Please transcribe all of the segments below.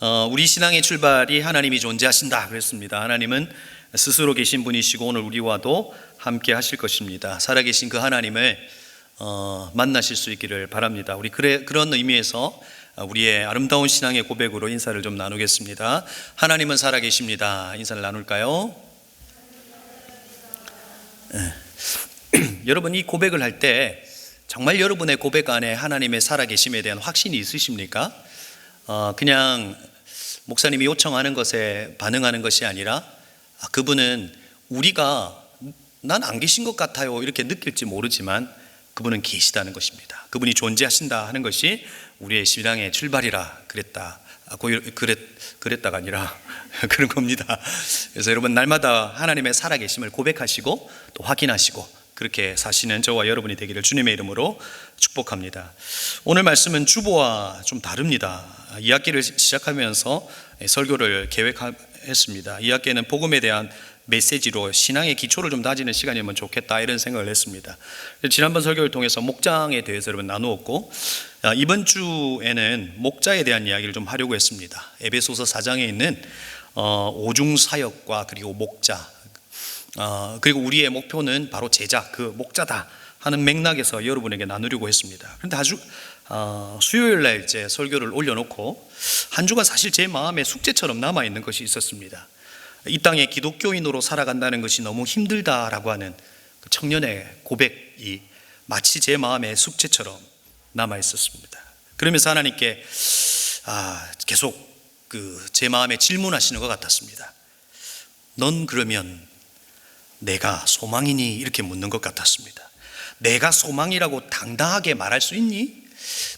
우리 신앙의 출발이 하나님이 존재하신다 그랬습니다. 하나님은 스스로 계신 분이시고 오늘 우리와도 함께 하실 것입니다. 살아계신 그 하나님을 만나실 수 있기를 바랍니다. 우리 그런 의미에서 우리의 아름다운 신앙의 고백으로 인사를 좀 나누겠습니다. 하나님은 살아계십니다. 인사를 나눌까요? 여러분, 이 고백을 할 때 정말 여러분의 고백 안에 하나님의 살아계심에 대한 확신이 있으십니까? 그냥 목사님이 요청하는 것에 반응하는 것이 아니라 그분은 우리가 난 안 계신 것 같아요 이렇게 느낄지 모르지만 그분은 계시다는 것입니다. 그분이 존재하신다 하는 것이 우리의 신앙의 출발이라 그랬다가 아니라 그런 겁니다. 그래서 여러분, 날마다 하나님의 살아계심을 고백하시고 또 확인하시고 그렇게 사시는 저와 여러분이 되기를 주님의 이름으로 축복합니다. 오늘 말씀은 주보와 좀 다릅니다. 2학기를 시작하면서 설교를 계획했습니다. 2학기에는 복음에 대한 메시지로 신앙의 기초를 좀 다지는 시간이면 좋겠다 이런 생각을 했습니다. 지난번 설교를 통해서 목장에 대해서 여러분 나누었고, 이번 주에는 목자에 대한 이야기를 좀 하려고 했습니다. 에베소서 4장에 있는 오중사역과 그리고 목자, 그리고 우리의 목표는 바로 제자, 그 목자다 하는 맥락에서 여러분에게 나누려고 했습니다. 그런데 아주 수요일 날 이제 설교를 올려놓고 한 주간 사실 제 마음에 숙제처럼 남아있는 것이 있었습니다. 이 땅에 기독교인으로 살아간다는 것이 너무 힘들다라고 하는 그 청년의 고백이 마치 제 마음의 숙제처럼 남아있었습니다. 그러면서 하나님께 계속 제 마음에 질문하시는 것 같았습니다. 넌 그러면 내가 소망이니? 이렇게 묻는 것 같았습니다. 내가 소망이라고 당당하게 말할 수 있니?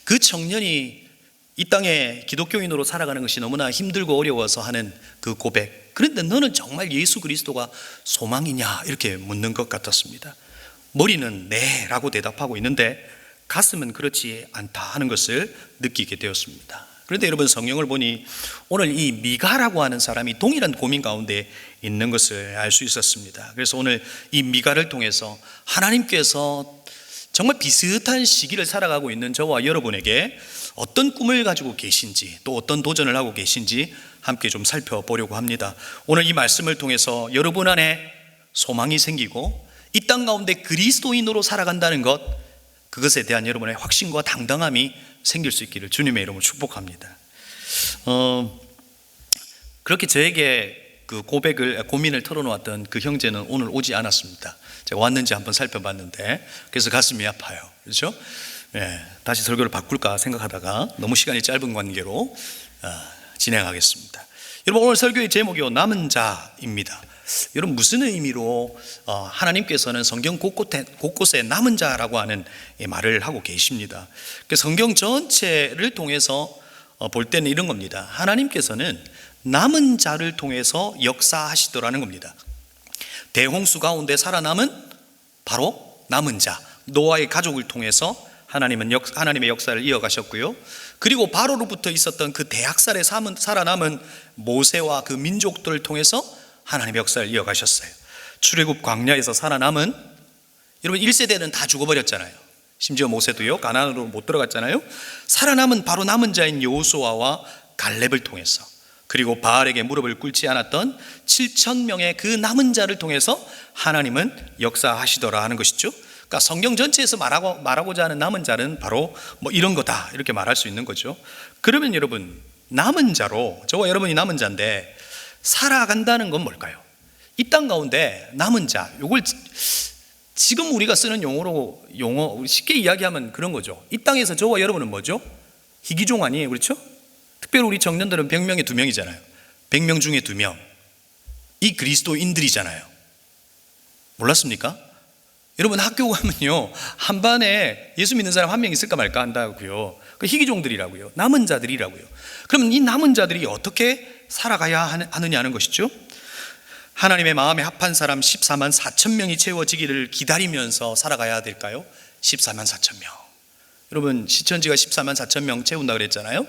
그 청년이 이 땅에 기독교인으로 살아가는 것이 너무나 힘들고 어려워서 하는 그 고백, 그런데 너는 정말 예수 그리스도가 소망이냐? 이렇게 묻는 것 같았습니다. 머리는 네 라고 대답하고 있는데 가슴은 그렇지 않다 하는 것을 느끼게 되었습니다. 그런데 여러분, 성경을 보니 오늘 이 미가라고 하는 사람이 동일한 고민 가운데 있는 것을 알 수 있었습니다. 그래서 오늘 이 미가를 통해서 하나님께서 정말 비슷한 시기를 살아가고 있는 저와 여러분에게 어떤 꿈을 가지고 계신지, 또 어떤 도전을 하고 계신지 함께 좀 살펴보려고 합니다. 오늘 이 말씀을 통해서 여러분 안에 소망이 생기고 이 땅 가운데 그리스도인으로 살아간다는 것, 그것에 대한 여러분의 확신과 당당함이 생길 수 있기를 주님의 이름으로 축복합니다. 그렇게 저에게 그 고민을 털어놓았던 그 형제는 오늘 오지 않았습니다. 제가 왔는지 한번 살펴봤는데 그래서 가슴이 아파요. 그렇죠? 네, 다시 설교를 바꿀까 생각하다가 너무 시간이 짧은 관계로 진행하겠습니다. 여러분, 오늘 설교의 제목이 남은 자입니다. 여러분, 무슨 의미로 하나님께서는 성경 곳곳에 남은 자라고 하는 말을 하고 계십니다. 성경 전체를 통해서 볼 때는 이런 겁니다. 하나님께서는 남은 자를 통해서 역사하시더라는 겁니다. 대홍수 가운데 살아남은 바로 남은 자, 노아의 가족을 통해서 하나님의 역사를 이어가셨고요. 그리고 바로로부터 있었던 그 대학살에 살아남은 모세와 그 민족들을 통해서 하나님의 역사를 이어가셨어요. 출애굽 광야에서 살아남은, 여러분 1세대는 다 죽어버렸잖아요. 심지어 모세도요, 가나안으로 못 들어갔잖아요. 살아남은 바로 남은 자인 여호수아와 갈렙을 통해서, 그리고 바알에게 무릎을 꿇지 않았던 7,000명의 그 남은 자를 통해서 하나님은 역사하시더라 하는 것이죠. 그러니까 성경 전체에서 말하고자 하는 남은 자는 바로 이런 거다 이렇게 말할 수 있는 거죠. 그러면 여러분, 남은 자로 저와 여러분이 남은 자인데 살아간다는 건 뭘까요? 이 땅 가운데 남은 자, 요걸 지금 우리가 쓰는 용어 쉽게 이야기하면 그런 거죠. 이 땅에서 저와 여러분은 뭐죠? 희귀종 아니에요, 그렇죠? 특별히 우리 청년들은 100명에 2명이잖아요. 100명 중에 2명, 이 그리스도인들이잖아요. 몰랐습니까? 여러분, 학교 가면요, 한 반에 예수 믿는 사람 1명 있을까 말까 한다고요. 그 희귀종들이라고요. 남은 자들이라고요. 그러면 이 남은 자들이 어떻게 살아가야 하느냐는 것이죠. 하나님의 마음에 합한 사람 14만 4천 명이 채워지기를 기다리면서 살아가야 될까요? 14만 4천 명. 여러분, 시천지가 14만 4천 명 채운다 그랬잖아요.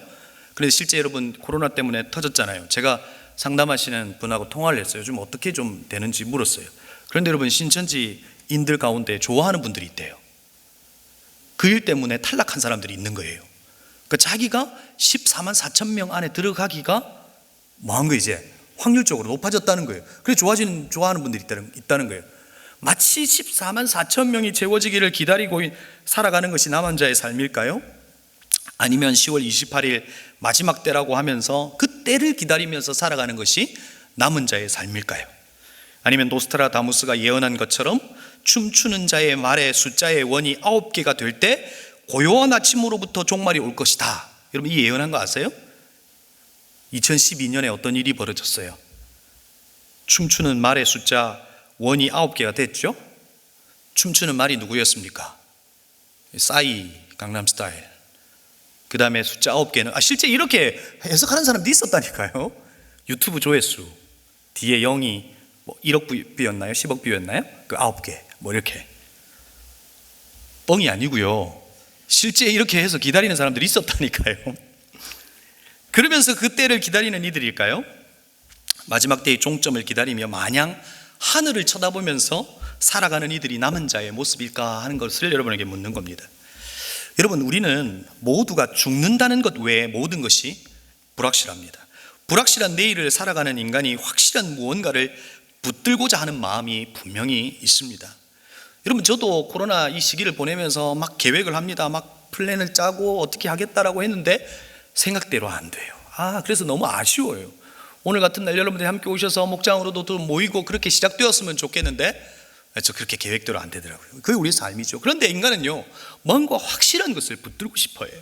그런데 실제 여러분, 코로나 때문에 터졌잖아요. 제가 상담하시는 분하고 통화를 했어요. 좀 어떻게 좀 되는지 물었어요. 그런데 여러분, 신천지인들 가운데 좋아하는 분들이 있대요. 그 일 때문에 탈락한 사람들이 있는 거예요. 그 자기가 14만 4천 명 안에 들어가기가 뭐한 거예요? 이제 확률적으로 높아졌다는 거예요. 그래서 좋아하는 분들이 있다는 거예요. 마치 14만 4천 명이 채워지기를 기다리고 살아가는 것이 남은 자의 삶일까요? 아니면 10월 28일 마지막 때라고 하면서 그 때를 기다리면서 살아가는 것이 남은 자의 삶일까요? 아니면 노스트라다무스가 예언한 것처럼 춤추는 자의 말의 숫자의 원이 9개가 될 때 고요한 아침으로부터 종말이 올 것이다. 여러분, 이 예언한 거 아세요? 2012년에 어떤 일이 벌어졌어요? 춤추는 말의 숫자 원이 9개가 됐죠? 춤추는 말이 누구였습니까? 싸이, 강남스타일. 그 다음에 숫자 9개는 실제 이렇게 해석하는 사람도 있었다니까요. 유튜브 조회수 뒤에 0이 1억 뷰였나요? 10억 뷰였나요? 그 9개 이렇게. 뻥이 아니고요, 실제 이렇게 해서 기다리는 사람들이 있었다니까요. 그러면서 그 때를 기다리는 이들일까요? 마지막 때의 종점을 기다리며 마냥 하늘을 쳐다보면서 살아가는 이들이 남은 자의 모습일까 하는 것을 여러분에게 묻는 겁니다. 여러분, 우리는 모두가 죽는다는 것 외에 모든 것이 불확실합니다. 불확실한 내일을 살아가는 인간이 확실한 무언가를 붙들고자 하는 마음이 분명히 있습니다. 여러분, 저도 코로나 이 시기를 보내면서 막 계획을 합니다. 막 플랜을 짜고 어떻게 하겠다라고 했는데 생각대로 안 돼요. 그래서 너무 아쉬워요. 오늘 같은 날 여러분들이 함께 오셔서 목장으로도 모이고 그렇게 시작되었으면 좋겠는데 저 그렇게 계획대로 안 되더라고요. 그게 우리의 삶이죠. 그런데 인간은요, 뭔가 확실한 것을 붙들고 싶어 해요.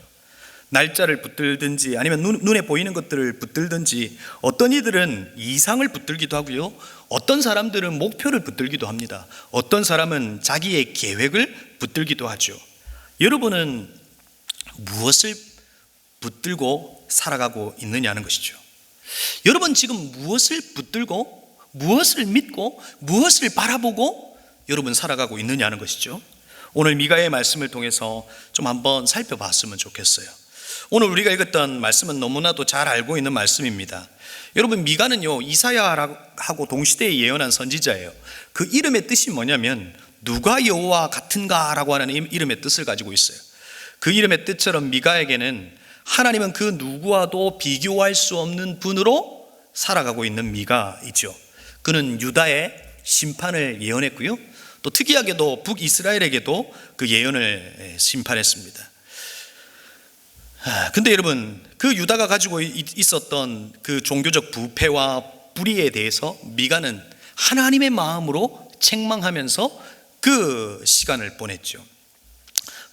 날짜를 붙들든지 아니면 눈에 보이는 것들을 붙들든지, 어떤 이들은 이상을 붙들기도 하고요, 어떤 사람들은 목표를 붙들기도 합니다. 어떤 사람은 자기의 계획을 붙들기도 하죠. 여러분은 무엇을 붙들고 살아가고 있느냐는 것이죠. 여러분, 지금 무엇을 붙들고 무엇을 믿고 무엇을 바라보고 여러분 살아가고 있느냐는 것이죠. 오늘 미가의 말씀을 통해서 좀 한번 살펴봤으면 좋겠어요. 오늘 우리가 읽었던 말씀은 너무나도 잘 알고 있는 말씀입니다. 여러분, 미가는요, 이사야하고 동시대에 예언한 선지자예요. 그 이름의 뜻이 뭐냐면 누가 여호와 같은가 라고 하는 이름의 뜻을 가지고 있어요. 그 이름의 뜻처럼 미가에게는 하나님은 그 누구와도 비교할 수 없는 분으로 살아가고 있는 미가이죠. 그는 유다의 심판을 예언했고요, 또 특이하게도 북이스라엘에게도 그 예언을 심판했습니다. 근데 여러분, 그 유다가 가지고 있었던 그 종교적 부패와 불의에 대해서 미가는 하나님의 마음으로 책망하면서 그 시간을 보냈죠.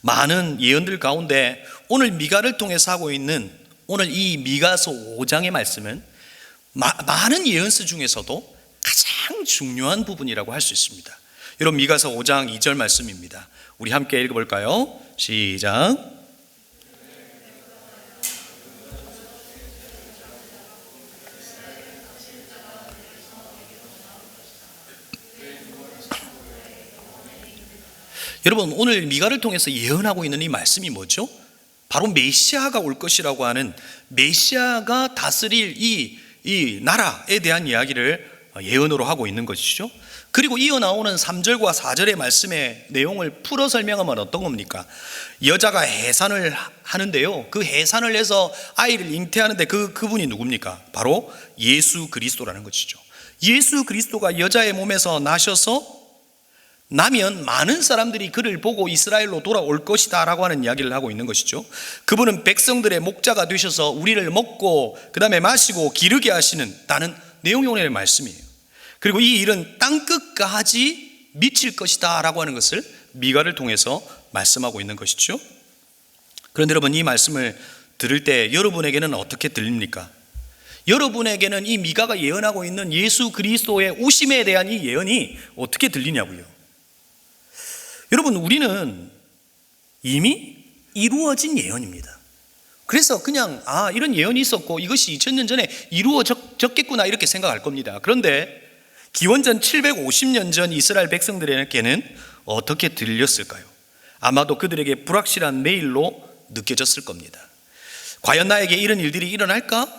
많은 예언들 가운데 오늘 미가를 통해서 하고 있는 오늘 이 미가서 5장의 말씀은 많은 예언서 중에서도 가장 중요한 부분이라고 할 수 있습니다. 여러분, 미가서 5장 2절 말씀입니다. 우리 함께 읽어볼까요? 시작. 여러분, 오늘 미가를 통해서 예언하고 있는 이 말씀이 뭐죠? 바로 메시아가 올 것이라고 하는, 메시아가 다스릴 이 나라에 대한 이야기를 예언으로 하고 있는 것이죠. 그리고 이어 나오는 3절과 4절의 말씀의 내용을 풀어 설명하면 어떤 겁니까? 여자가 해산을 하는데요, 그 해산을 해서 아이를 잉태하는데 그분이 누굽니까? 바로 예수 그리스도라는 것이죠. 예수 그리스도가 여자의 몸에서 나면 많은 사람들이 그를 보고 이스라엘로 돌아올 것이다 라고 하는 이야기를 하고 있는 것이죠. 그분은 백성들의 목자가 되셔서 우리를 먹고 그 다음에 마시고 기르게 하시는다는 내용이 오늘의 말씀이에요. 그리고 이 일은 땅끝까지 미칠 것이다 라고 하는 것을 미가를 통해서 말씀하고 있는 것이죠. 그런데 여러분, 이 말씀을 들을 때 여러분에게는 어떻게 들립니까? 여러분에게는 이 미가가 예언하고 있는 예수 그리스도의 오심에 대한 이 예언이 어떻게 들리냐고요. 여러분, 우리는 이미 이루어진 예언입니다. 그래서 그냥 이런 예언이 있었고 이것이 2000년 전에 이루어졌겠구나 이렇게 생각할 겁니다. 그런데 기원전 750년 전 이스라엘 백성들에게는 어떻게 들렸을까요? 아마도 그들에게 불확실한 내일로 느껴졌을 겁니다. 과연 나에게 이런 일들이 일어날까?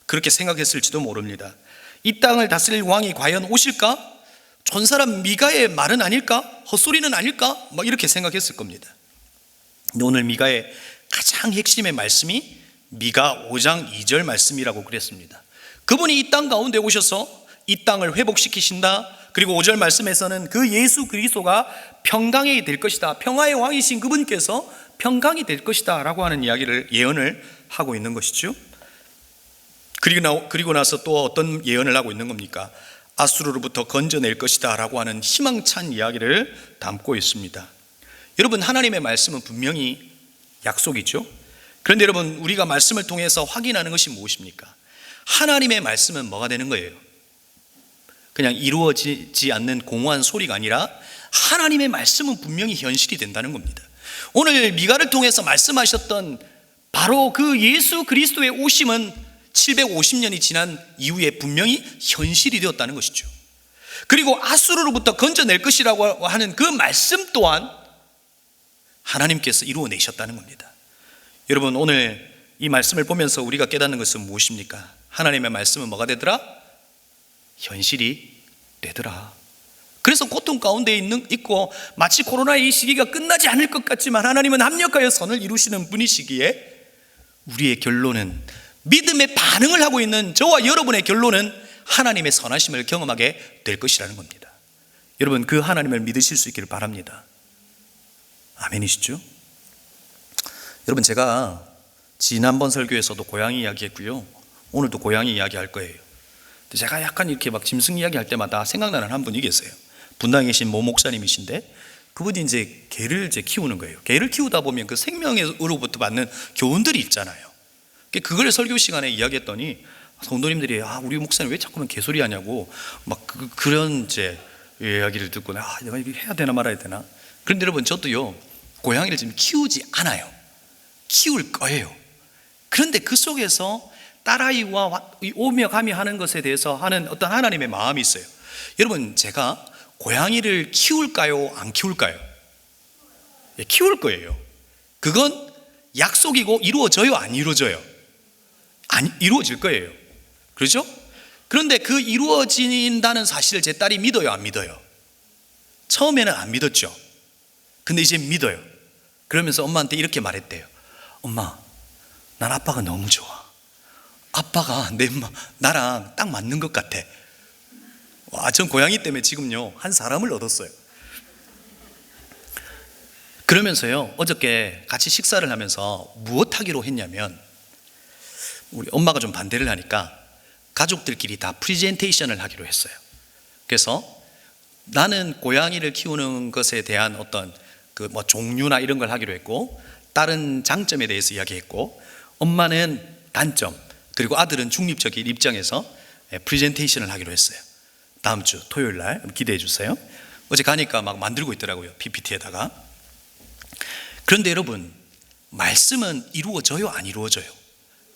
그렇게 생각했을지도 모릅니다. 이 땅을 다스릴 왕이 과연 오실까? 촌사람 미가의 말은 아닐까? 헛소리는 아닐까? 이렇게 생각했을 겁니다. 근데 오늘 미가의 가장 핵심의 말씀이 미가 5장 2절 말씀이라고 그랬습니다. 그분이 이 땅 가운데 오셔서 이 땅을 회복시키신다. 그리고 5절 말씀에서는 그 예수 그리스도가 평강이 될 것이다. 평화의 왕이신 그분께서 평강이 될 것이다 라고 하는 이야기를 예언을 하고 있는 것이죠. 그리고 나서 또 어떤 예언을 하고 있는 겁니까? 아수르로부터 건져낼 것이다 라고 하는 희망찬 이야기를 담고 있습니다. 여러분, 하나님의 말씀은 분명히 약속이죠. 그런데 여러분, 우리가 말씀을 통해서 확인하는 것이 무엇입니까? 하나님의 말씀은 뭐가 되는 거예요? 그냥 이루어지지 않는 공허한 소리가 아니라 하나님의 말씀은 분명히 현실이 된다는 겁니다. 오늘 미가를 통해서 말씀하셨던 바로 그 예수 그리스도의 오심은 750년이 지난 이후에 분명히 현실이 되었다는 것이죠. 그리고 아수르로부터 건져낼 것이라고 하는 그 말씀 또한 하나님께서 이루어내셨다는 겁니다. 여러분, 오늘 이 말씀을 보면서 우리가 깨닫는 것은 무엇입니까? 하나님의 말씀은 뭐가 되더라? 현실이 되더라. 그래서 고통 가운데 있고 마치 코로나의 이 시기가 끝나지 않을 것 같지만 하나님은 합력하여 선을 이루시는 분이시기에 우리의 결론은, 믿음의 반응을 하고 있는 저와 여러분의 결론은 하나님의 선하심을 경험하게 될 것이라는 겁니다. 여러분, 그 하나님을 믿으실 수 있기를 바랍니다. 아멘이시죠? 여러분, 제가 지난번 설교에서도 고양이 이야기했고요, 오늘도 고양이 이야기할 거예요. 제가 약간 이렇게 막 짐승 이야기할 때마다 생각나는 한 분이 계세요. 분당에 계신 모 목사님이신데 그분이 이제 개를 키우는 거예요. 개를 키우다 보면 그 생명으로부터 받는 교훈들이 있잖아요. 그걸 설교 시간에 이야기했더니 성도님들이 우리 목사님 왜 자꾸만 개소리 하냐고 막 그런 이야기를 듣고 내가 이거 해야 되나 말아야 되나. 그런데 여러분, 저도요 고양이를 지금 키우지 않아요. 키울 거예요. 그런데 그 속에서 딸아이와 오며 가며 하는 것에 대해서 하는 어떤 하나님의 마음이 있어요. 여러분, 제가 고양이를 키울까요? 안 키울까요? 키울 거예요. 그건 약속이고 이루어져요? 안 이루어져요? 안 이루어질 거예요. 그렇죠? 그런데 그 이루어진다는 사실을 제 딸이 믿어요? 안 믿어요? 처음에는 안 믿었죠. 근데 이제 믿어요. 그러면서 엄마한테 이렇게 말했대요. 엄마, 난 아빠가 너무 좋아. 아빠가 나랑 딱 맞는 것 같아. 전 고양이 때문에 지금요 한 사람을 얻었어요. 그러면서요, 어저께 같이 식사를 하면서 무엇 하기로 했냐면, 우리 엄마가 좀 반대를 하니까 가족들끼리 다 프리젠테이션을 하기로 했어요. 그래서 나는 고양이를 키우는 것에 대한 어떤 종류나 이런 걸 하기로 했고, 다른 장점에 대해서 이야기했고, 엄마는 단점, 그리고 아들은 중립적인 입장에서 프레젠테이션을 하기로 했어요. 다음 주 토요일 날 기대해 주세요. 어제 가니까 막 만들고 있더라고요, PPT에다가. 그런데 여러분, 말씀은 이루어져요? 안 이루어져요?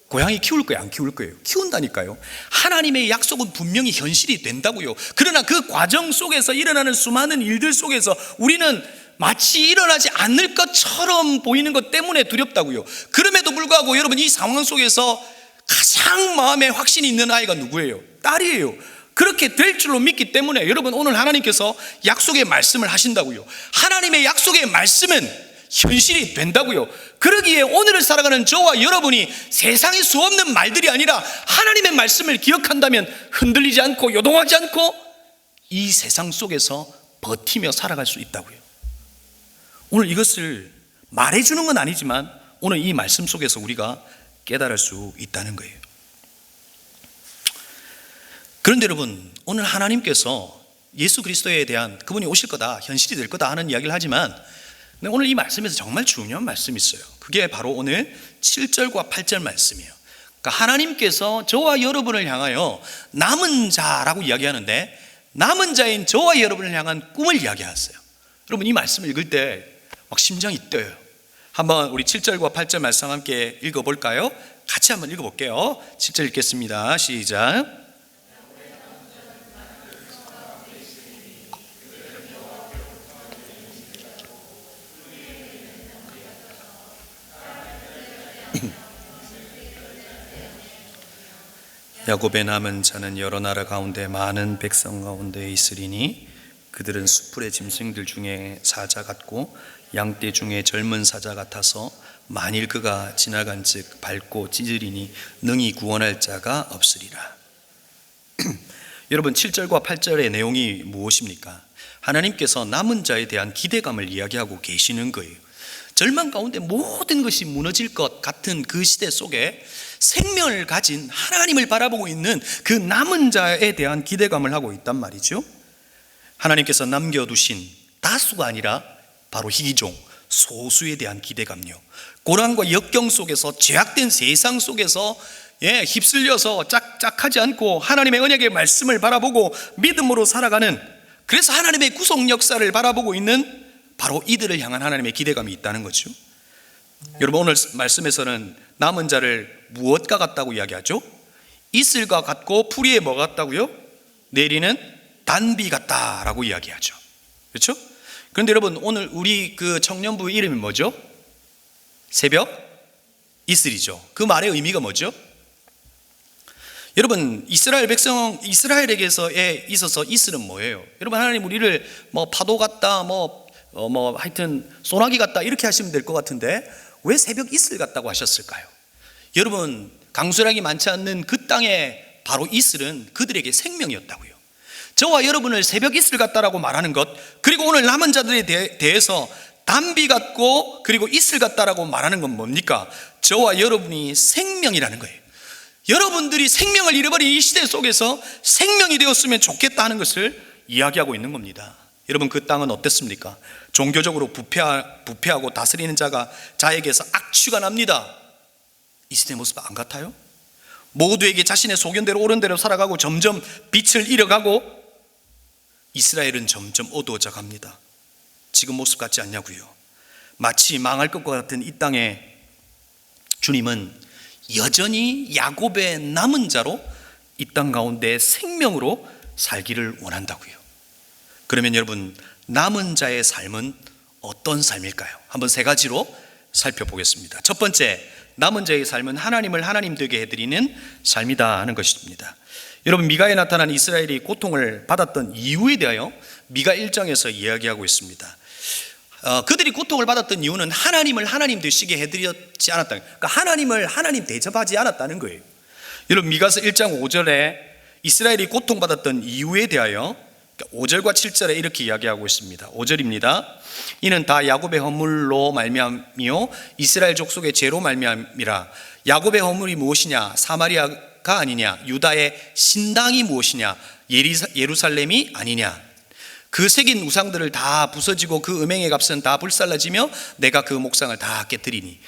고양이 키울 거예요? 안 키울 거예요? 키운다니까요. 하나님의 약속은 분명히 현실이 된다고요. 그러나 그 과정 속에서 일어나는 수많은 일들 속에서 우리는 마치 일어나지 않을 것처럼 보이는 것 때문에 두렵다고요. 그럼에도 불구하고 여러분, 이 상황 속에서 가장 마음에 확신이 있는 아이가 누구예요? 딸이에요. 그렇게 될 줄로 믿기 때문에 여러분, 오늘 하나님께서 약속의 말씀을 하신다고요. 하나님의 약속의 말씀은 현실이 된다고요. 그러기에 오늘을 살아가는 저와 여러분이 세상에 수없는 말들이 아니라 하나님의 말씀을 기억한다면 흔들리지 않고 요동하지 않고 이 세상 속에서 버티며 살아갈 수 있다고요. 오늘 이것을 말해주는 건 아니지만 오늘 이 말씀 속에서 우리가 깨달을 수 있다는 거예요. 그런데 여러분, 오늘 하나님께서 예수 그리스도에 대한 그분이 오실 거다, 현실이 될 거다 하는 이야기를 하지만 오늘 이 말씀에서 정말 중요한 말씀이 있어요. 그게 바로 오늘 7절과 8절 말씀이에요. 그러니까 하나님께서 저와 여러분을 향하여 남은 자라고 이야기하는데, 남은 자인 저와 여러분을 향한 꿈을 이야기하세요. 여러분, 이 말씀을 읽을 때 막 심장이 뛰어요. 한번 우리 7절과 8절 말씀 함께 읽어볼까요? 같이 한번 읽어볼게요. 7절 읽겠습니다. 시작. 야곱의 남은 자는 여러 나라 가운데 많은 백성 가운데 있으리니 그들은 수풀의 짐승들 중에 사자 같고 양떼 중에 젊은 사자 같아서 만일 그가 지나간즉 밟고 찢으리니 능히 구원할 자가 없으리라. 여러분 7절과 8절의 내용이 무엇입니까? 하나님께서 남은 자에 대한 기대감을 이야기하고 계시는 거예요. 절망 가운데 모든 것이 무너질 것 같은 그 시대 속에 생명을 가진 하나님을 바라보고 있는 그 남은 자에 대한 기대감을 하고 있단 말이죠. 하나님께서 남겨두신 다수가 아니라 바로 희귀종, 소수에 대한 기대감요. 고난과 역경 속에서, 죄악된 세상 속에서 휩쓸려서 짝짝하지 않고 하나님의 언약의 말씀을 바라보고 믿음으로 살아가는, 그래서 하나님의 구속 역사를 바라보고 있는 바로 이들을 향한 하나님의 기대감이 있다는 거죠. 여러분 오늘 말씀에서는 남은 자를 무엇과 같다고 이야기하죠? 이슬과 같고 풀이에 뭐 같다고요? 내리는 단비 같다라고 이야기하죠. 그렇죠? 그런데 여러분 오늘 우리 그 청년부 이름이 뭐죠? 새벽 이슬이죠. 그 말의 의미가 뭐죠? 여러분 이스라엘 백성, 이스라엘에게서 있어서 이슬은 뭐예요? 여러분 하나님 우리를 뭐 파도 같다 하여튼 소나기 같다 이렇게 하시면 될 것 같은데 왜 새벽 이슬 같다고 하셨을까요? 여러분 강수량이 많지 않는 그 땅에 바로 이슬은 그들에게 생명이었다고요. 저와 여러분을 새벽 이슬 같다라고 말하는 것, 그리고 오늘 남은 자들에 대해서 단비 같고 그리고 이슬 같다라고 말하는 건 뭡니까? 저와 여러분이 생명이라는 거예요. 여러분들이 생명을 잃어버린 이 시대 속에서 생명이 되었으면 좋겠다 하는 것을 이야기하고 있는 겁니다. 여러분 그 땅은 어땠습니까? 종교적으로 부패하고 다스리는 자에게서 악취가 납니다. 이 시대의 모습 안 같아요? 모두에게 자신의 소견대로 옳은 대로 살아가고 점점 빛을 잃어가고 이스라엘은 점점 어두워져 갑니다. 지금 모습 같지 않냐고요. 마치 망할 것과 같은 이 땅에 주님은 여전히 야곱의 남은 자로 이 땅 가운데 생명으로 살기를 원한다고요. 그러면 여러분 남은 자의 삶은 어떤 삶일까요? 한번 세 가지로 살펴보겠습니다. 첫 번째, 남은 자의 삶은 하나님을 하나님 되게 해드리는 삶이다 하는 것입니다. 여러분 미가에 나타난 이스라엘이 고통을 받았던 이유에 대하여 미가 1장에서 이야기하고 있습니다. 그들이 고통을 받았던 이유는 하나님을 하나님 되시게 해드렸지 않았다. 그러니까 하나님을 하나님 대접하지 않았다는 거예요. 여러분 미가서 1장 5절에 이스라엘이 고통받았던 이유에 대하여 5절과 7절에 이렇게 이야기하고 있습니다. 5절입니다. 이는 다 야곱의 허물로 말미암이요 이스라엘 족속의 죄로 말미암이라. 야곱의 허물이 무엇이냐? 사마리아가 아니냐? 유다의 신당이 무엇이냐? 예루살렘이 아니냐? 그 새긴 우상들을 다 부서지고 그 음행의 값은 다 불살라지며 내가 그 목상을 다 깨뜨리니.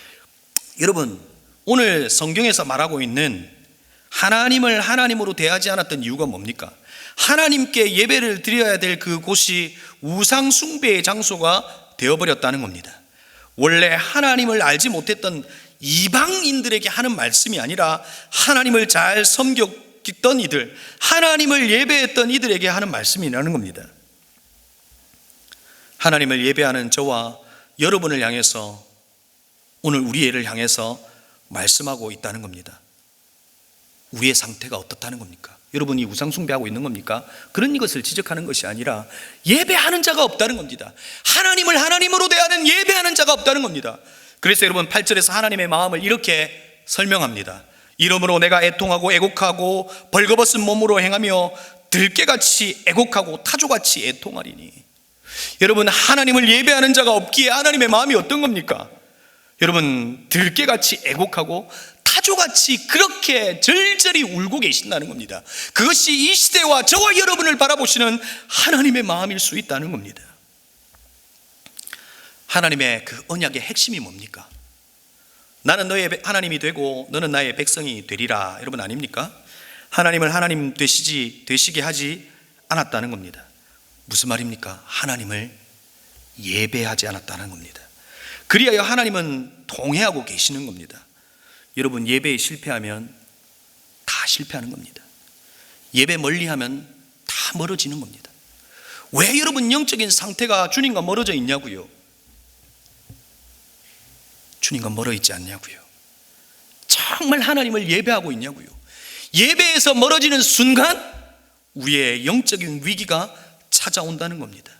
여러분 오늘 성경에서 말하고 있는 하나님을 하나님으로 대하지 않았던 이유가 뭡니까? 하나님께 예배를 드려야 될 그곳이 우상 숭배의 장소가 되어버렸다는 겁니다. 원래 하나님을 알지 못했던 이방인들에게 하는 말씀이 아니라 하나님을 잘 섬겼던 이들, 하나님을 예배했던 이들에게 하는 말씀이라는 겁니다. 하나님을 예배하는 저와 여러분을 향해서, 오늘 우리 애를 향해서 말씀하고 있다는 겁니다. 우리의 상태가 어떻다는 겁니까? 여러분이 우상 숭배하고 있는 겁니까? 그런 것을 지적하는 것이 아니라 예배하는 자가 없다는 겁니다. 하나님을 하나님으로 대하는 예배하는 자가 없다는 겁니다. 그래서 여러분 8절에서 하나님의 마음을 이렇게 설명합니다. 이러므로 내가 애통하고 애곡하고 벌거벗은 몸으로 행하며 들깨같이 애곡하고 타조같이 애통하리니. 여러분 하나님을 예배하는 자가 없기에 하나님의 마음이 어떤 겁니까? 여러분 들깨같이 애곡하고 타조같이 그렇게 절절히 울고 계신다는 겁니다. 그것이 이 시대와 저와 여러분을 바라보시는 하나님의 마음일 수 있다는 겁니다. 하나님의 그 언약의 핵심이 뭡니까? 나는 너의 하나님이 되고 너는 나의 백성이 되리라, 여러분 아닙니까? 하나님을 하나님 되시게 하지 않았다는 겁니다. 무슨 말입니까? 하나님을 예배하지 않았다는 겁니다. 그리하여 하나님은 동행하고 계시는 겁니다. 여러분 예배에 실패하면 다 실패하는 겁니다. 예배 멀리하면 다 멀어지는 겁니다. 왜 여러분 영적인 상태가 주님과 멀어져 있냐고요? 주님과 멀어 있지 않냐고요? 정말 하나님을 예배하고 있냐고요? 예배에서 멀어지는 순간 우리의 영적인 위기가 찾아온다는 겁니다.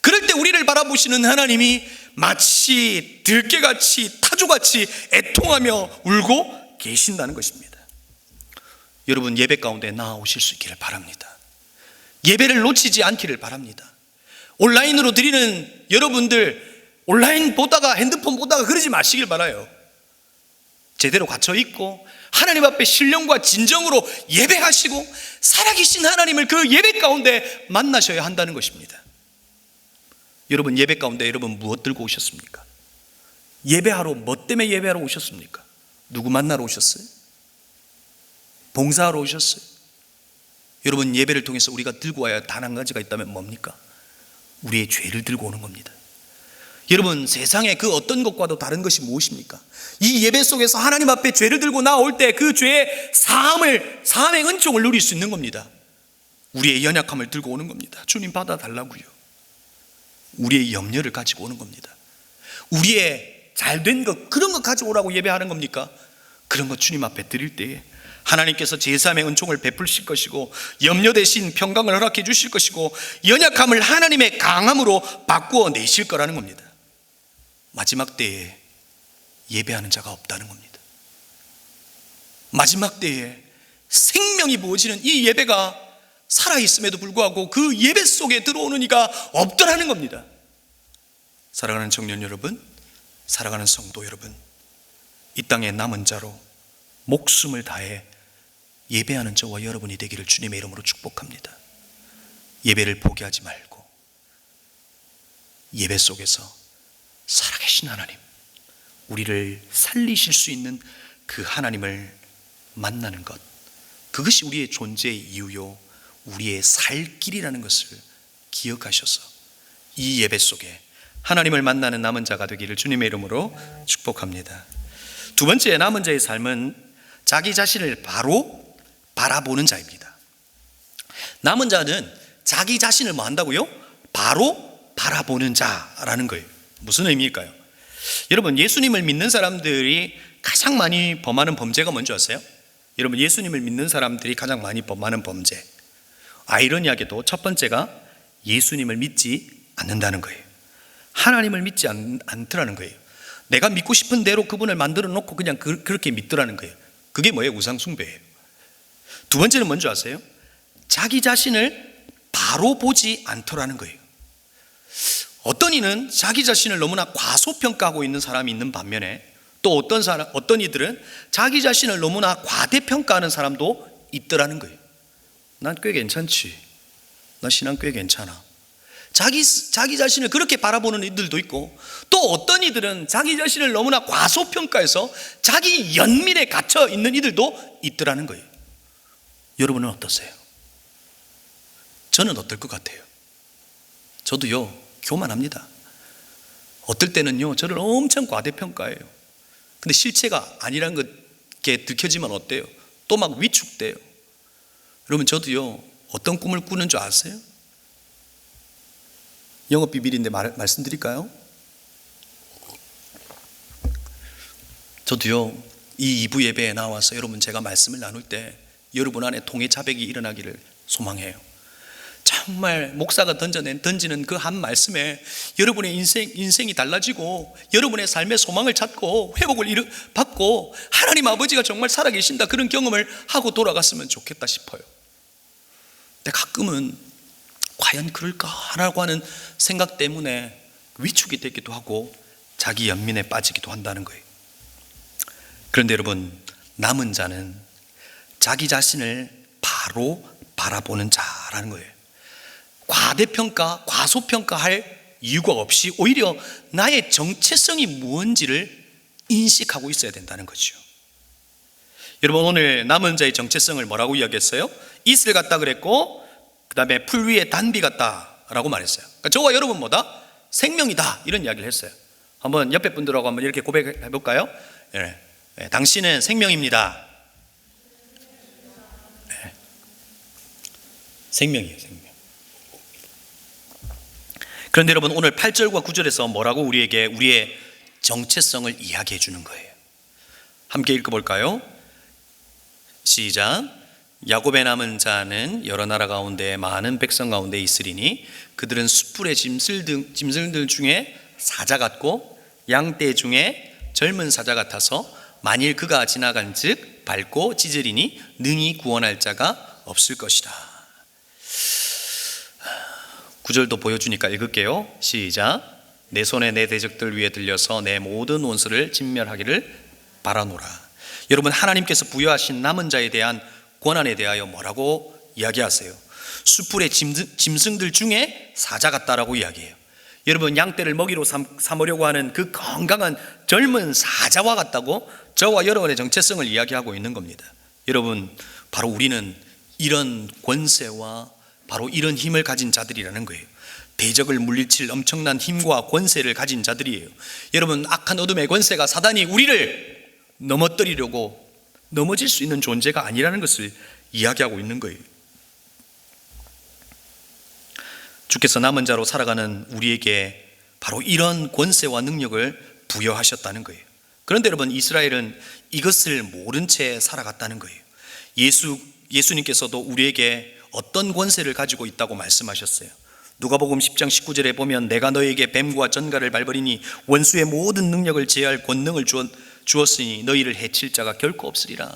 그럴 때 우리를 바라보시는 하나님이 마치 들깨같이 타조같이 애통하며 울고 계신다는 것입니다. 여러분, 예배 가운데 나아오실 수 있기를 바랍니다. 예배를 놓치지 않기를 바랍니다. 온라인으로 드리는 여러분들, 온라인 보다가 핸드폰 보다가 그러지 마시길 바라요. 제대로 갇혀있고 하나님 앞에 신령과 진정으로 예배하시고 살아계신 하나님을 그 예배 가운데 만나셔야 한다는 것입니다. 여러분, 예배 가운데 여러분 무엇 들고 오셨습니까? 예배하러, 뭐 때문에 예배하러 오셨습니까? 누구 만나러 오셨어요? 봉사하러 오셨어요? 여러분, 예배를 통해서 우리가 들고 와야 단 한 가지가 있다면 뭡니까? 우리의 죄를 들고 오는 겁니다. 여러분, 세상의 그 어떤 것과도 다른 것이 무엇입니까? 이 예배 속에서 하나님 앞에 죄를 들고 나올 때 그 죄의 사함의 은총을 누릴 수 있는 겁니다. 우리의 연약함을 들고 오는 겁니다. 주님 받아달라고요. 우리의 염려를 가지고 오는 겁니다. 우리의 잘된 것, 그런 것 가져오라고 예배하는 겁니까? 그런 것 주님 앞에 드릴 때에 하나님께서 제3의 은총을 베풀실 것이고 염려 대신 평강을 허락해 주실 것이고 연약함을 하나님의 강함으로 바꾸어 내실 거라는 겁니다. 마지막 때에 예배하는 자가 없다는 겁니다. 마지막 때에 생명이 부어지는 이 예배가 살아있음에도 불구하고 그 예배 속에 들어오는 이가 없더라는 겁니다. 사랑하는 청년 여러분, 사랑하는 성도 여러분, 이 땅에 남은 자로 목숨을 다해 예배하는 저와 여러분이 되기를 주님의 이름으로 축복합니다. 예배를 포기하지 말고 예배 속에서 살아계신 하나님, 우리를 살리실 수 있는 그 하나님을 만나는 것, 그것이 우리의 존재의 이유요 우리의 살 길이라는 것을 기억하셔서 이 예배 속에 하나님을 만나는 남은 자가 되기를 주님의 이름으로 축복합니다. 두 번째, 남은 자의 삶은 자기 자신을 바로 바라보는 자입니다. 남은 자는 자기 자신을 뭐 한다고요? 바로 바라보는 자라는 거예요. 무슨 의미일까요? 여러분, 예수님을 믿는 사람들이 가장 많이 범하는 범죄가 뭔지 아세요? 여러분, 예수님을 믿는 사람들이 가장 많이 범하는 범죄, 아이러니하게도 첫 번째가 예수님을 믿지 않는다는 거예요. 하나님을 믿지 않더라는 거예요. 내가 믿고 싶은 대로 그분을 만들어 놓고 그냥 그렇게 믿더라는 거예요. 그게 뭐예요? 우상 숭배예요. 두 번째는 뭔지 아세요? 자기 자신을 바로 보지 않더라는 거예요. 어떤 이는 자기 자신을 너무나 과소평가하고 있는 사람이 있는 반면에 또 어떤 이들은 자기 자신을 너무나 과대평가하는 사람도 있더라는 거예요. 난 꽤 괜찮지. 나 신앙 꽤 괜찮아. 자기 자신을 그렇게 바라보는 이들도 있고 또 어떤 이들은 자기 자신을 너무나 과소평가해서 자기 연민에 갇혀 있는 이들도 있더라는 거예요. 여러분은 어떠세요? 저는 어떨 것 같아요? 저도요, 교만합니다. 어떨 때는요, 저를 엄청 과대평가해요. 근데 실체가 아니라는 게 들켜지면 어때요? 또 막 위축돼요. 여러분, 저도요, 어떤 꿈을 꾸는 줄 아세요? 영업 비밀인데 말씀드릴까요? 저도요, 이 2부 예배에 나와서 여러분 제가 말씀을 나눌 때 여러분 안에 통해 자백이 일어나기를 소망해요. 정말 목사가 던지는 그 한 말씀에 여러분의 인생이 달라지고 여러분의 삶의 소망을 찾고 회복을 받고 하나님 아버지가 정말 살아계신다, 그런 경험을 하고 돌아갔으면 좋겠다 싶어요. 근데 가끔은 과연 그럴까라고 하는 생각 때문에 위축이 되기도 하고 자기 연민에 빠지기도 한다는 거예요. 그런데 여러분, 남은 자는 자기 자신을 바로 바라보는 자라는 거예요. 과대평가, 과소평가할 이유가 없이 오히려 나의 정체성이 무엇인지를 인식하고 있어야 된다는 거죠. 여러분, 오늘 남은 자의 정체성을 뭐라고 이야기했어요? 이슬 같다 그랬고 그 다음에 풀 위에 단비 같다라고 말했어요. 그러니까 저와 여러분 뭐다? 생명이다, 이런 이야기를 했어요. 한번 옆에 분들하고 한번 이렇게 고백해 볼까요? 네. 네, 당신은 생명입니다. 네. 생명이에요, 생명. 그런데 여러분, 오늘 8절과 9절에서 뭐라고 우리에게 우리의 정체성을 이야기해 주는 거예요. 함께 읽어볼까요? 시작. 야곱의 남은 자는 여러 나라 가운데 많은 백성 가운데 있으리니 그들은 숯불의 짐승들 중에 사자 같고 양떼 중에 젊은 사자 같아서 만일 그가 지나간즉 밟고 찢으리니 능히 구원할 자가 없을 것이다. 구절도 보여주니까 읽을게요. 시작. 내 손에 내 대적들 위에 들려서 내 모든 원수를 진멸하기를 바라노라. 여러분, 하나님께서 부여하신 남은 자에 대한 권한에 대하여 뭐라고 이야기하세요? 숯불의 짐승들 중에 사자 같다라고 이야기해요. 여러분, 양떼를 먹이로 삼으려고 하는 그 건강한 젊은 사자와 같다고 저와 여러분의 정체성을 이야기하고 있는 겁니다. 여러분, 바로 우리는 이런 권세와 바로 이런 힘을 가진 자들이라는 거예요. 대적을 물리칠 엄청난 힘과 권세를 가진 자들이에요. 여러분, 악한 어둠의 권세가 사단이 우리를 넘어뜨리려고 넘어질 수 있는 존재가 아니라는 것을 이야기하고 있는 거예요. 주께서 남은 자로 살아가는 우리에게 바로 이런 권세와 능력을 부여하셨다는 거예요. 그런데 여러분, 이스라엘은 이것을 모른 채 살아갔다는 거예요. 예수님께서도 우리에게 어떤 권세를 가지고 있다고 말씀하셨어요. 누가복음 10장 19절에 보면 내가 너에게 뱀과 전갈을 밟으리니 원수의 모든 능력을 제할 권능을 주었으니 너희를 해칠 자가 결코 없으리라.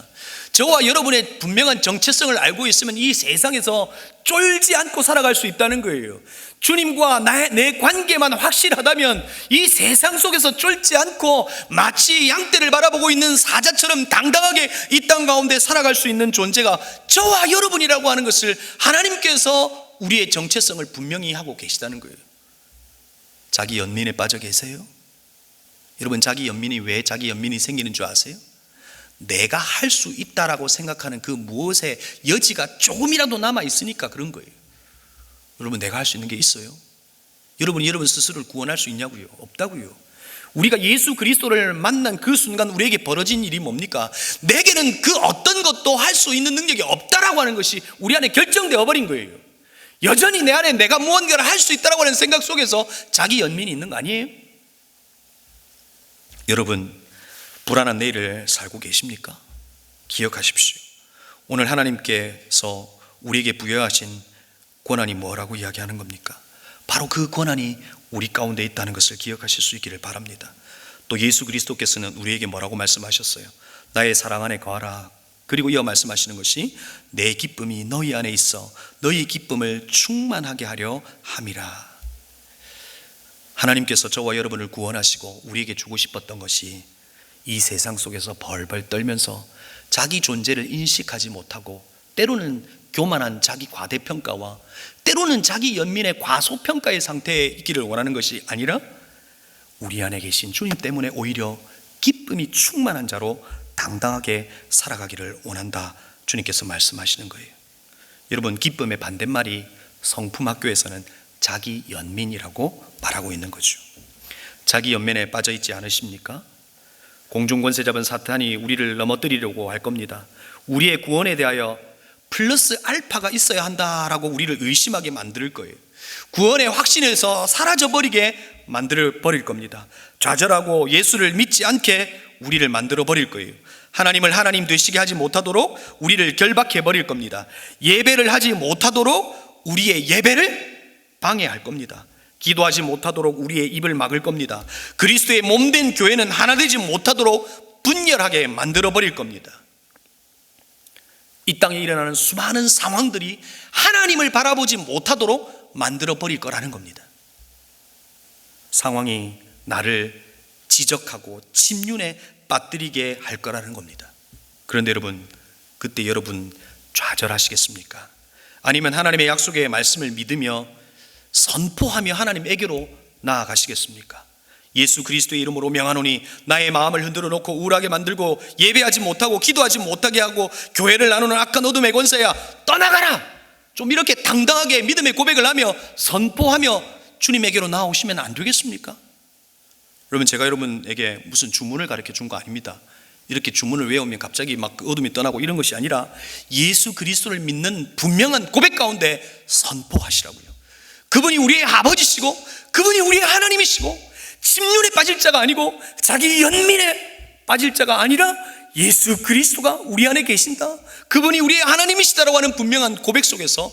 저와 여러분의 분명한 정체성을 알고 있으면 이 세상에서 쫄지 않고 살아갈 수 있다는 거예요. 주님과 내 관계만 확실하다면 이 세상 속에서 쫄지 않고 마치 양떼를 바라보고 있는 사자처럼 당당하게 이 땅 가운데 살아갈 수 있는 존재가 저와 여러분이라고 하는 것을 하나님께서 우리의 정체성을 분명히 하고 계시다는 거예요. 자기 연민에 빠져 계세요? 여러분, 자기 연민이 왜 자기 연민이 생기는 줄 아세요? 내가 할 수 있다라고 생각하는 그 무엇에 여지가 조금이라도 남아 있으니까 그런 거예요. 여러분, 내가 할 수 있는 게 있어요? 여러분 스스로를 구원할 수 있냐고요? 없다고요. 우리가 예수 그리스도를 만난 그 순간 우리에게 벌어진 일이 뭡니까? 내게는 그 어떤 것도 할 수 있는 능력이 없다라고 하는 것이 우리 안에 결정되어 버린 거예요. 여전히 내 안에 내가 무언가를 할 수 있다라고 하는 생각 속에서 자기 연민이 있는 거 아니에요? 여러분, 불안한 내일을 살고 계십니까? 기억하십시오. 오늘 하나님께서 우리에게 부여하신 권한이 뭐라고 이야기하는 겁니까? 바로 그 권한이 우리 가운데 있다는 것을 기억하실 수 있기를 바랍니다. 또 예수 그리스도께서는 우리에게 뭐라고 말씀하셨어요? 나의 사랑 안에 거하라. 그리고 이어 말씀하시는 것이 내 기쁨이 너희 안에 있어 너희 기쁨을 충만하게 하려 함이라. 하나님께서 저와 여러분을 구원하시고 우리에게 주고 싶었던 것이 이 세상 속에서 벌벌 떨면서 자기 존재를 인식하지 못하고 때로는 교만한 자기 과대평가와 때로는 자기 연민의 과소평가의 상태에 있기를 원하는 것이 아니라 우리 안에 계신 주님 때문에 오히려 기쁨이 충만한 자로 당당하게 살아가기를 원한다, 주님께서 말씀하시는 거예요. 여러분, 기쁨의 반대말이 성품학교에서는 자기 연민이라고 말하고 있는 거죠. 자기 연민에 빠져 있지 않으십니까? 공중권세 잡은 사탄이 우리를 넘어뜨리려고 할 겁니다. 우리의 구원에 대하여 플러스 알파가 있어야 한다라고 우리를 의심하게 만들 거예요. 구원의 확신에서 사라져버리게 만들어 버릴 겁니다. 좌절하고 예수를 믿지 않게 우리를 만들어 버릴 거예요. 하나님을 하나님 되시게 하지 못하도록 우리를 결박해 버릴 겁니다. 예배를 하지 못하도록 우리의 예배를 방해할 겁니다. 기도하지 못하도록 우리의 입을 막을 겁니다. 그리스도의 몸된 교회는 하나 되지 못하도록 분열하게 만들어 버릴 겁니다. 이 땅에 일어나는 수많은 상황들이 하나님을 바라보지 못하도록 만들어 버릴 거라는 겁니다. 상황이 나를 지적하고 침륜에 빠뜨리게 할 거라는 겁니다. 그런데 여러분, 그때 여러분 좌절하시겠습니까? 아니면 하나님의 약속의 말씀을 믿으며 선포하며 하나님에게로 나아가시겠습니까? 예수 그리스도의 이름으로 명하노니 나의 마음을 흔들어 놓고 우울하게 만들고 예배하지 못하고 기도하지 못하게 하고 교회를 나누는 악한 어둠의 권세야 떠나가라! 좀 이렇게 당당하게 믿음의 고백을 하며 선포하며 주님에게로 나아오시면 안 되겠습니까? 여러분, 제가 여러분에게 무슨 주문을 가르쳐 준 거 아닙니다. 이렇게 주문을 외우면 갑자기 막 어둠이 떠나고 이런 것이 아니라 예수 그리스도를 믿는 분명한 고백 가운데 선포하시라고요. 그분이 우리의 아버지시고 그분이 우리의 하나님이시고 침륜에 빠질 자가 아니고 자기 연민에 빠질 자가 아니라 예수 그리스도가 우리 안에 계신다, 그분이 우리의 하나님이시다라고 하는 분명한 고백 속에서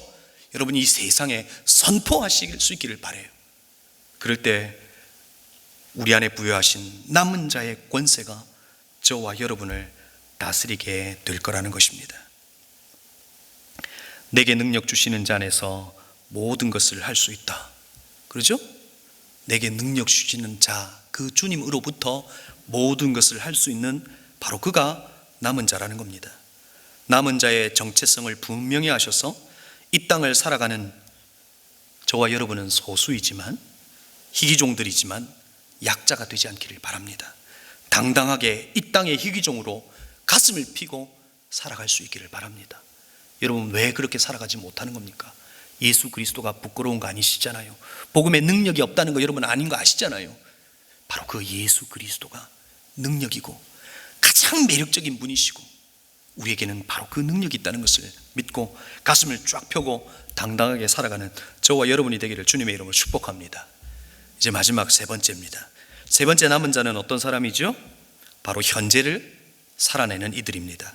여러분이 이 세상에 선포하실 수 있기를 바라요. 그럴 때 우리 안에 부여하신 남은 자의 권세가 저와 여러분을 다스리게 될 거라는 것입니다. 내게 능력 주시는 자 안에서 모든 것을 할 수 있다, 그렇죠? 내게 능력 주시는 자, 그 주님으로부터 모든 것을 할 수 있는 바로 그가 남은 자라는 겁니다. 남은 자의 정체성을 분명히 하셔서 이 땅을 살아가는 저와 여러분은 소수이지만, 희귀종들이지만 약자가 되지 않기를 바랍니다. 당당하게 이 땅의 희귀종으로 가슴을 피고 살아갈 수 있기를 바랍니다. 여러분, 왜 그렇게 살아가지 못하는 겁니까? 예수 그리스도가 부끄러운 거 아니시잖아요. 복음에 능력이 없다는 거 여러분 아닌 거 아시잖아요. 바로 그 예수 그리스도가 능력이고 가장 매력적인 분이시고, 우리에게는 바로 그 능력이 있다는 것을 믿고 가슴을 쫙 펴고 당당하게 살아가는 저와 여러분이 되기를 주님의 이름으로 축복합니다. 이제 마지막 세 번째입니다. 세 번째 남은 자는 어떤 사람이죠? 바로 현재를 살아내는 이들입니다.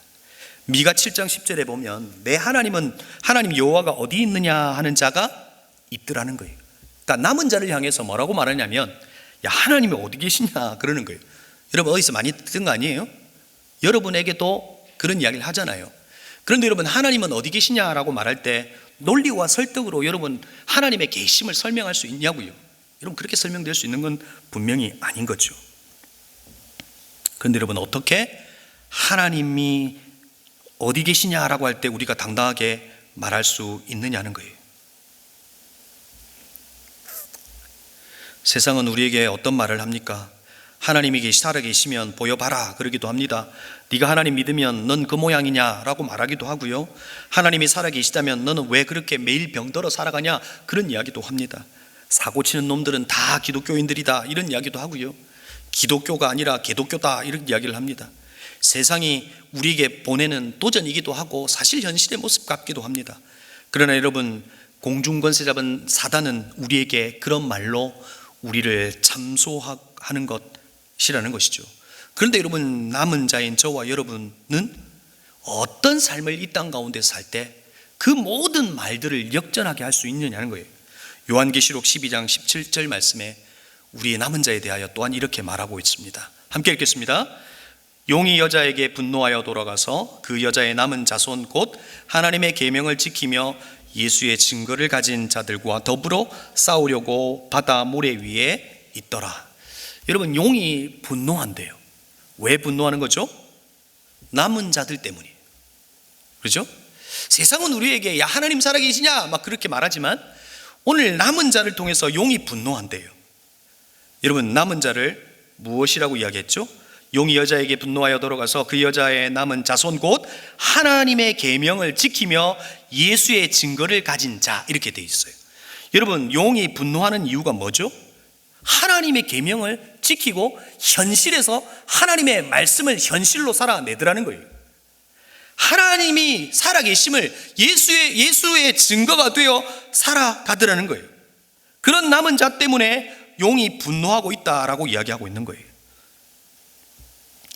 미가 7장 10절에 보면 내 하나님은, 하나님 여호와가 어디 있느냐 하는 자가 있더라는 거예요. 그러니까 남은 자를 향해서 뭐라고 말하냐면, 야, 하나님이 어디 계시냐 그러는 거예요. 여러분 어디서 많이 듣는 거 아니에요? 여러분에게도 그런 이야기를 하잖아요. 그런데 여러분, 하나님은 어디 계시냐라고 말할 때 논리와 설득으로 여러분 하나님의 계심을 설명할 수 있냐고요? 여러분, 그렇게 설명될 수 있는 건 분명히 아닌 거죠. 그런데 여러분, 어떻게 하나님이 어디 계시냐라고 할 때 우리가 당당하게 말할 수 있느냐는 거예요. 세상은 우리에게 어떤 말을 합니까? 하나님이 살아계시면 보여봐라 그러기도 합니다. 네가 하나님 믿으면 넌 그 모양이냐라고 말하기도 하고요. 하나님이 살아계시다면 너는 왜 그렇게 매일 병들어 살아가냐 그런 이야기도 합니다. 사고치는 놈들은 다 기독교인들이다 이런 이야기도 하고요. 기독교가 아니라 개독교다 이런 이야기를 합니다. 세상이 우리에게 보내는 도전이기도 하고 사실 현실의 모습 같기도 합니다. 그러나 여러분, 공중권세 잡은 사단은 우리에게 그런 말로 우리를 참소하는 것이라는 것이죠. 그런데 여러분, 남은 자인 저와 여러분은 어떤 삶을 이 땅 가운데 살 때 그 모든 말들을 역전하게 할 수 있느냐는 거예요. 요한계시록 12장 17절 말씀에 우리의 남은 자에 대하여 또한 이렇게 말하고 있습니다. 함께 읽겠습니다. 용이 여자에게 분노하여 돌아가서 그 여자의 남은 자손 곧 하나님의 계명을 지키며 예수의 증거를 가진 자들과 더불어 싸우려고 바다 모래 위에 있더라. 여러분, 용이 분노한대요. 왜 분노하는 거죠? 남은 자들 때문이에요. 그렇죠? 세상은 우리에게 야, 하나님 살아계시냐 막 그렇게 말하지만 오늘 남은 자를 통해서 용이 분노한대요. 여러분, 남은 자를 무엇이라고 이야기했죠? 용이 여자에게 분노하여 돌아가서 그 여자의 남은 자손 곧 하나님의 계명을 지키며 예수의 증거를 가진 자 이렇게 돼 있어요. 여러분, 용이 분노하는 이유가 뭐죠? 하나님의 계명을 지키고 현실에서 하나님의 말씀을 현실로 살아내더라는 거예요. 하나님이 살아계심을 예수의 증거가 되어 살아가더라는 거예요. 그런 남은 자 때문에 용이 분노하고 있다라고 이야기하고 있는 거예요.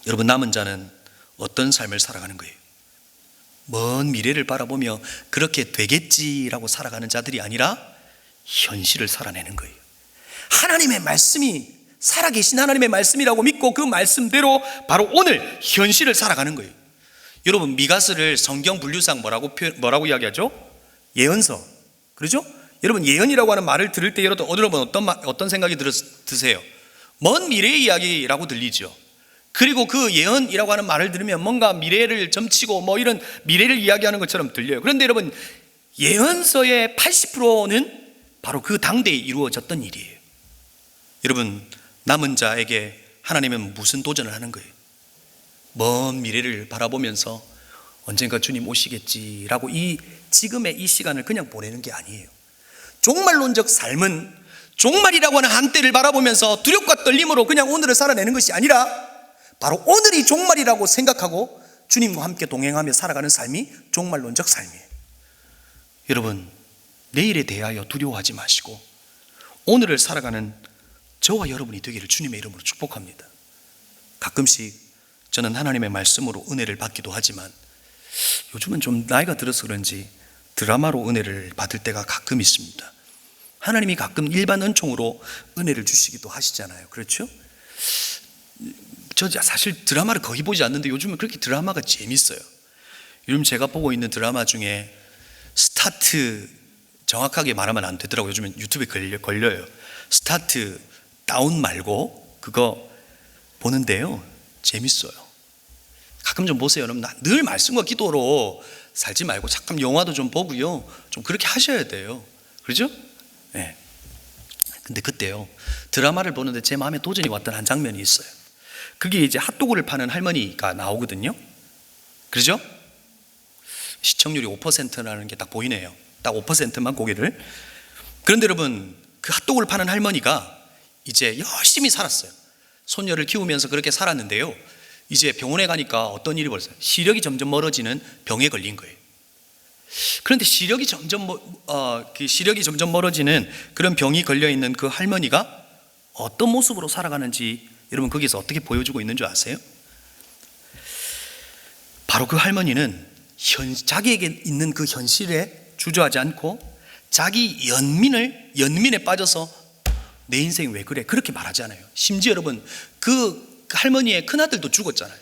여러분, 남은 자는 어떤 삶을 살아가는 거예요? 먼 미래를 바라보며 그렇게 되겠지라고 살아가는 자들이 아니라 현실을 살아내는 거예요. 하나님의 말씀이 살아계신 하나님의 말씀이라고 믿고 그 말씀대로 바로 오늘 현실을 살아가는 거예요. 여러분, 미가서를 성경 분류상 뭐라고 이야기하죠? 예언서. 그렇죠? 여러분, 예언이라고 하는 말을 들을 때 여러분 어떤 생각이 드세요? 먼 미래의 이야기라고 들리죠. 그리고 그 예언이라고 하는 말을 들으면 뭔가 미래를 점치고 뭐 이런 미래를 이야기하는 것처럼 들려요. 그런데 여러분, 예언서의 80%는 바로 그 당대에 이루어졌던 일이에요. 여러분, 남은 자에게 하나님은 무슨 도전을 하는 거예요? 먼 미래를 바라보면서 언젠가 주님 오시겠지라고 지금의 이 시간을 그냥 보내는 게 아니에요. 종말론적 삶은 종말이라고 하는 한때를 바라보면서 두렵과 떨림으로 그냥 오늘을 살아내는 것이 아니라 바로 오늘이 종말이라고 생각하고 주님과 함께 동행하며 살아가는 삶이 종말론적 삶이에요. 여러분, 내일에 대하여 두려워하지 마시고 오늘을 살아가는 저와 여러분이 되기를 주님의 이름으로 축복합니다. 가끔씩 저는 하나님의 말씀으로 은혜를 받기도 하지만 요즘은 좀 나이가 들어서 그런지 드라마로 은혜를 받을 때가 가끔 있습니다. 하나님이 가끔 일반 은총으로 은혜를 주시기도 하시잖아요. 그렇죠? 저 사실 드라마를 거의 보지 않는데 요즘은 그렇게 드라마가 재밌어요. 요즘 제가 보고 있는 드라마 중에 스타트, 정확하게 말하면 안 되더라고요. 요즘은 유튜브에 걸려요. 스타트 다운 말고 그거 보는데요, 재밌어요. 가끔 좀 보세요. 여러분, 늘 말씀과 기도로 살지 말고 잠깐 영화도 좀 보고요, 좀 그렇게 하셔야 돼요. 그렇죠? 네. 근데 그때요, 드라마를 보는데 제 마음에 도전이 왔던 한 장면이 있어요. 그게 이제 핫도그를 파는 할머니가 나오거든요. 그렇죠? 시청률이 5%라는 게 딱 보이네요. 딱 5%만 고개를. 그런데 여러분, 그 핫도그를 파는 할머니가 이제 열심히 살았어요. 손녀를 키우면서 그렇게 살았는데요, 이제 병원에 가니까 어떤 일이 벌어졌어요. 시력이 점점 멀어지는 병에 걸린 거예요. 그런데 시력이 점점 멀어지는 그런 병이 걸려 있는 그 할머니가 어떤 모습으로 살아가는지 여러분 거기서 어떻게 보여주고 있는 줄 아세요? 바로 그 할머니는 자기에게 있는 그 현실에 주저하지 않고 자기 연민에 빠져서 내 인생이 왜 그래? 그렇게 말하지 않아요. 심지어 여러분, 그 할머니의 큰아들도 죽었잖아요.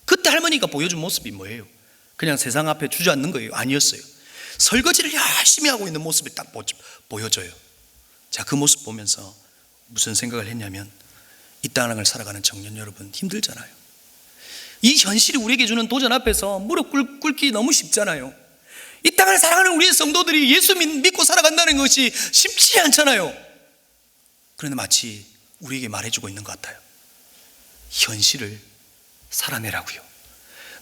그때 할머니가 보여준 모습이 뭐예요? 그냥 세상 앞에 주저앉는 거예요? 아니었어요. 설거지를 열심히 하고 있는 모습이 딱 보여져요. 자, 그 모습 보면서 무슨 생각을 했냐면, 이 땅을 살아가는 청년 여러분, 힘들잖아요. 이 현실이 우리에게 주는 도전 앞에서 무릎 꿇기 너무 쉽잖아요. 이 땅을 살아가는 우리의 성도들이 예수 믿고 살아간다는 것이 쉽지 않잖아요. 그런데 마치 우리에게 말해주고 있는 것 같아요. 현실을 살아내라고요.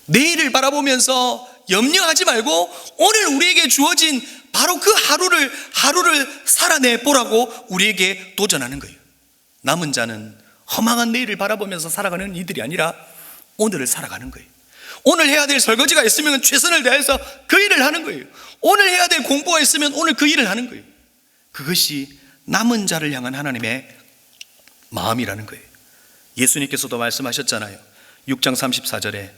내일을 바라보면서 염려하지 말고 오늘 우리에게 주어진 바로 그 하루를 살아내 보라고 우리에게 도전하는 거예요. 남은 자는 허망한 내일을 바라보면서 살아가는 이들이 아니라 오늘을 살아가는 거예요. 오늘 해야 될 설거지가 있으면 최선을 다해서 그 일을 하는 거예요. 오늘 해야 될 공부가 있으면 오늘 그 일을 하는 거예요. 그것이 남은 자를 향한 하나님의 마음이라는 거예요. 예수님께서도 말씀하셨잖아요. 6장 34절에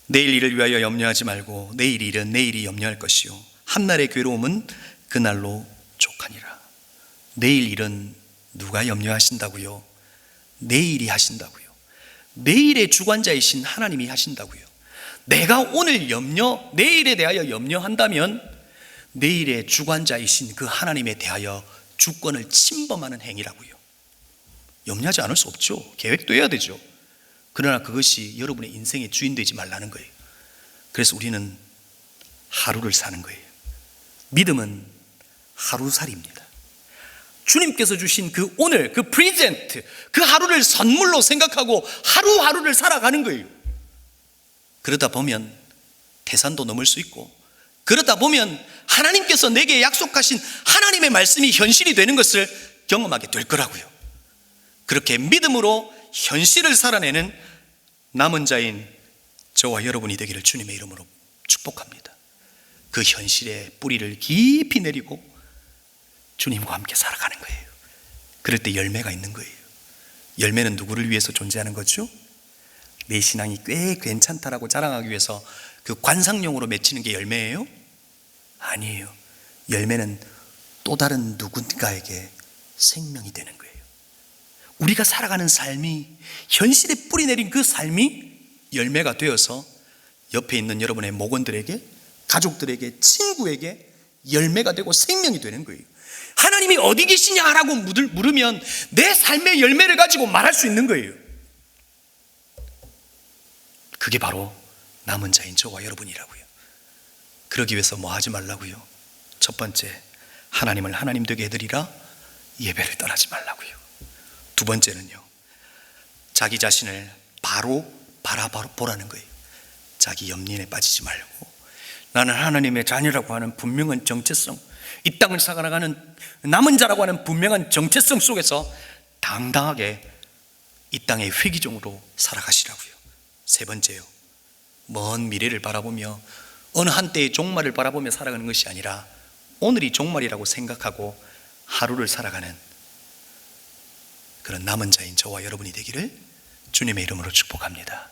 내일 일을 위하여 염려하지 말고 내일 일은 내일이 염려할 것이요 한날의 괴로움은 그날로 족하니라. 내일 일은 누가 염려하신다고요? 내일이 하신다고요. 내일의 주관자이신 하나님이 하신다고요. 내가 오늘 내일에 대하여 염려한다면 내일의 주관자이신 그 하나님에 대하여 주권을 침범하는 행위라고요. 염려하지 않을 수 없죠. 계획도 해야 되죠. 그러나 그것이 여러분의 인생의 주인 되지 말라는 거예요. 그래서 우리는 하루를 사는 거예요. 믿음은 하루살이입니다. 주님께서 주신 그 오늘, 그 프리젠트, 그 하루를 선물로 생각하고 하루하루를 살아가는 거예요. 그러다 보면 태산도 넘을 수 있고, 그러다 보면 하나님께서 내게 약속하신 하나님의 말씀이 현실이 되는 것을 경험하게 될 거라고요. 그렇게 믿음으로 현실을 살아내는 남은 자인 저와 여러분이 되기를 주님의 이름으로 축복합니다. 그 현실의 뿌리를 깊이 내리고 주님과 함께 살아가는 거예요. 그럴 때 열매가 있는 거예요. 열매는 누구를 위해서 존재하는 거죠? 내 신앙이 꽤 괜찮다라고 자랑하기 위해서 그 관상용으로 맺히는 게 열매예요? 아니에요. 열매는 또 다른 누군가에게 생명이 되는 거예요. 우리가 살아가는 삶이, 현실에 뿌리 내린 그 삶이 열매가 되어서 옆에 있는 여러분의 목원들에게, 가족들에게, 친구에게 열매가 되고 생명이 되는 거예요. 하나님이 어디 계시냐라고 물으면 내 삶의 열매를 가지고 말할 수 있는 거예요. 그게 바로 남은 자인 저와 여러분이라고요. 그러기 위해서 뭐 하지 말라고요? 첫 번째, 하나님을 하나님 되게 해드리라. 예배를 떠나지 말라고요. 두 번째는요, 자기 자신을 바로 바라보라는 거예요. 자기 염려에 빠지지 말고 나는 하나님의 자녀라고 하는 분명한 정체성, 이 땅을 살아가는 남은 자라고 하는 분명한 정체성 속에서 당당하게 이 땅의 회기종으로 살아가시라고요. 세 번째요, 먼 미래를 바라보며 어느 한때의 종말을 바라보며 살아가는 것이 아니라 오늘이 종말이라고 생각하고 하루를 살아가는 그런 남은 자인 저와 여러분이 되기를 주님의 이름으로 축복합니다.